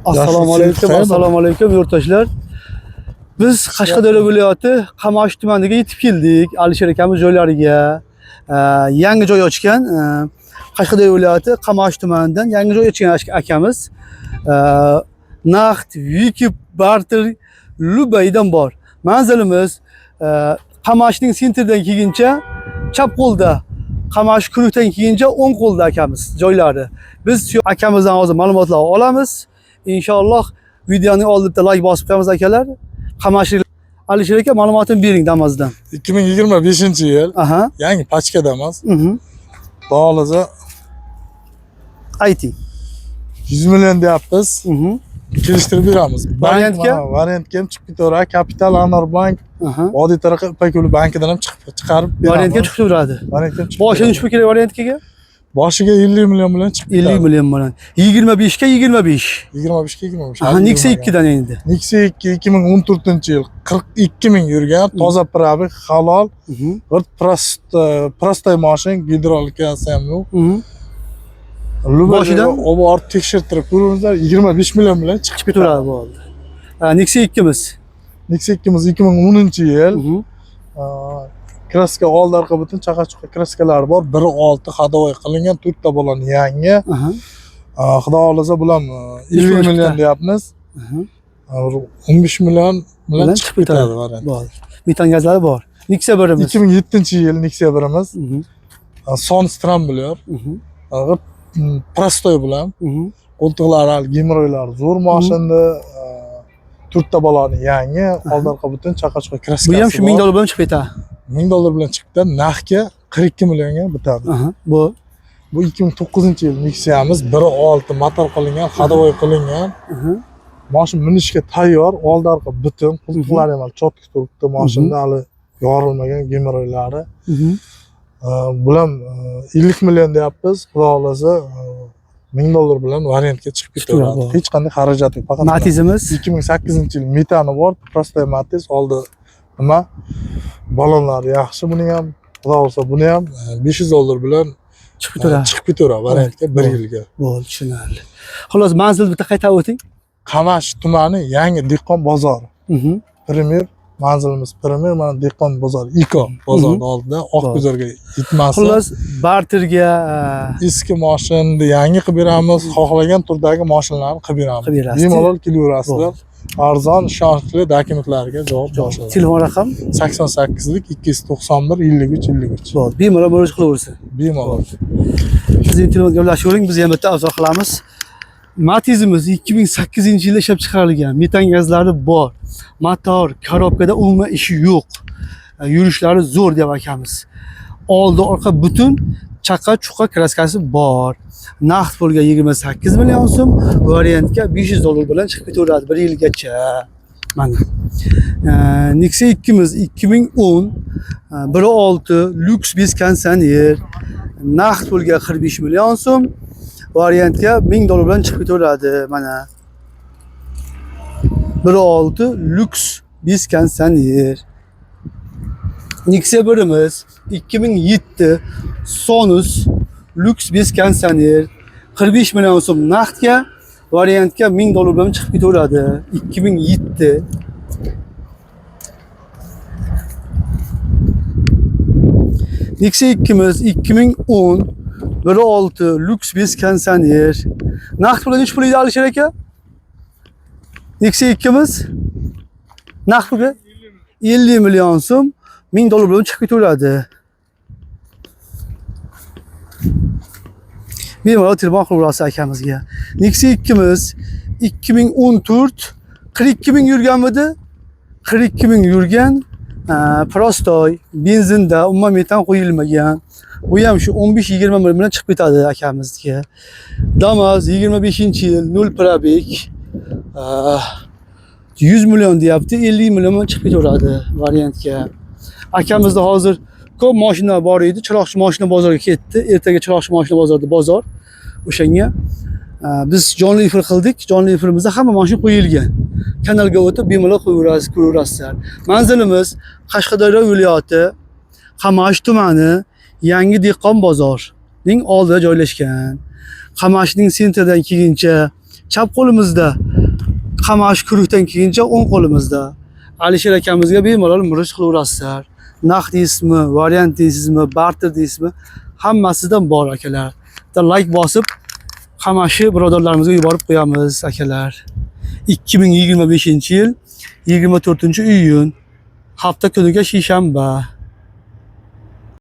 Assalomu alaykum yurtdoshlar. Biz Qashqadaryo viloyati Qamashi tumaniga yetib keldik. Alisher akamiz joylariga yangi joy ochgan. Qashqadaryo viloyati Qamashi tumanidan yangi joy ochgan akamiz. Naqd, Vikip, barter, Lubaydan bor. Manzilimiz Qamashining sentridan kelguncha chap qo'lda, Qamashi Kulukdan kelguncha o'ng qo'lda akamiz joylari. Biz shu akamizdan hozir ma'lumotlar olamiz. İnşallah videoning oldida like bosib qo'yamiz akalar. Qamashi Alisher aka ma'lumotini bering damazdan. 2025-yil yangi pachkadamiz. Xudo ayting. 100 million deyapmiz. Kelishtirib beramiz. Variantga ham chiqib ketaveradi. Kapital Anor bank, Vodiy taraqqi Ipak yo'li bankidan ham chiqarib beramiz. Variantga chiqib turadi. Boshidan ushbu kerak variantga? Boshiga 50 million bilan chiqib ketadi. 50 million bilan. 25 ga 25. 25 ga 25. Nexia 2 dan endi. Nexia 2 2014-yil 42 ming yurgan, toza probeg, halol. Bir prostoy mashin, gidrolikasi ham yo'q. Boshidan olib tekshirtirib ko'ringizlar, 25 million bilan chiqib ketaveradi bu oldi. Nexia 2miz. Nexia 2miz 2010-yil. Kraska oldi orqa butun chaqa-chuqa kraskalari bor. 1.6 hadovoy qilingan, 4 ta bo'ladi yangi. Xudo xolasa bular 20 million deyapmiz. 15 million bilan chiqib ketadi variant. Bor. Metan gazlari bor. Nexia 1imiz. 2007-yil Nexia 1imiz. Son stram bo'lar. Prostoy bilan. Qo'ltiqlari, gemroylari zo'r mashinda. 4 ta bo'ladi yangi, oldi orqa butun chaqa-chuqa kraskasi. Bu ham shu $1000 bilan chiqib ketadi. $1000 bilan chiqibdi. Narxga 42 millionga bitadi. Bu 2009-yil Nexia'miz 1.6 motor qilingan, hadovoy qilingan. Mashin minishga tayyor, oldi orqa butun, qo'ltiqlari ham chotki turibdi, mashinda hali yorilmagan gemroylari. Bular 50 million deyapmiz. Xudo xolasa $1000 bilan variantga chiqib ketaveradi. Hech qanday xarajat yo'q. Faqat Matizimiz 2008-yil metani bor, prostoy Matiz oldi. Nima? Balonlari yaxshi, buni ham, xudo xolasa buni ham $500 bilan chiqib ketaveradi variantga 1 yilga. Bo'ldi, tushunarli. Xolos, manzil bitta qaytarib o'ting. Qamashi tumani yangi dehqon bozori. Premier manzilimiz Premier, mana dehqon bozori, Iko bozorning oldida, Oqguzarga yetmasin. Xolos, barterga eski mashinani yangi qilib beramiz, xohlagan turdagi mashinalarni qilib beramiz. Bemalol kelaverasizlar. Arzon, ishonchli dokumentlarga javob berasiz. Telefon raqam 88lik 291 53 53. Bo'ldi. Bemalol murojaat qilaversin. Bemalol. Sizning telefonga gaplashavering, biz ham bitta avzo qilamiz. Matizimiz 2008-yilda ishlab chiqarilgan, metan gazlari bor. Motor, korobkada umuman ishi yo'q. Yurishlari zo'r deb akamiz. Oldi orqa butun chaqa-chuqa kraskasi bor. Naqd pulga 28 million so'm, variantga $500 bilan chiqib ketaveradi 1 yilgacha. Mana. Nexia 2miz 2010 1.6 Lux Biskansaner. Naqd pulga 45 million so'm, variantga $1000 bilan chiqib ketaveradi. Mana. 1.6 Lux Biskansaner. Nexia 1imiz 2007 Sonus Lux Biskansaner 45 million so'm naqdga, variantga $1000 bilan chiqib ketaveradi. 2007. Nexia 2miz 2010 1.6 Lux Biskansaner. Naqd pulga nech pul edi Alisher aka? Nexia 2miz naqd pulga 50 million so'm, $1000 bilan chiqib ketaveradi. Bemalol telefon qilib olasiz akamizga. Nexia 2miz 2014 42 ming yurganmidi? 42 ming yurgan, prostoy, benzinda, umuman metan qo'yilmagan. Bu ham shu 15-20 ming bilan chiqib ketadi akamizga. Damas 25-yil 0 probeg. 100 million deyapti, 50 million bilan chiqib ketaveradi variantga. Akamizda hozir ko'p mashina bor edi, chiroqchi mashina bozorga ketdi. Ertaga chiroqchi mashina bozorida bozor. O'shanga biz jonli efir qildik. Jonli efirimizda hamma mashina qo'yilgan. Kanalga o'tib bemalol qo'yaverasiz, ko'raverasizlar. Manzilimiz Qashqadaryo viloyati Qamashi tumani yangi dehqon bozorining oldida joylashgan. Qamashining sentridan kelguncha Chap qo'limizda qamash kurukdan keyincha o'ng qo'limizda. Alisher akamizga bemalol murojaat qilaverasizlar. Naqd deysizmi, variant deysizmi, barter deysizmi, hammasidan bor akalar. Like bosib qamashi birodarlarimizga yuborib qo'yamiz akalar. 2025-yil 24-iyun hafta kuniga seshanba.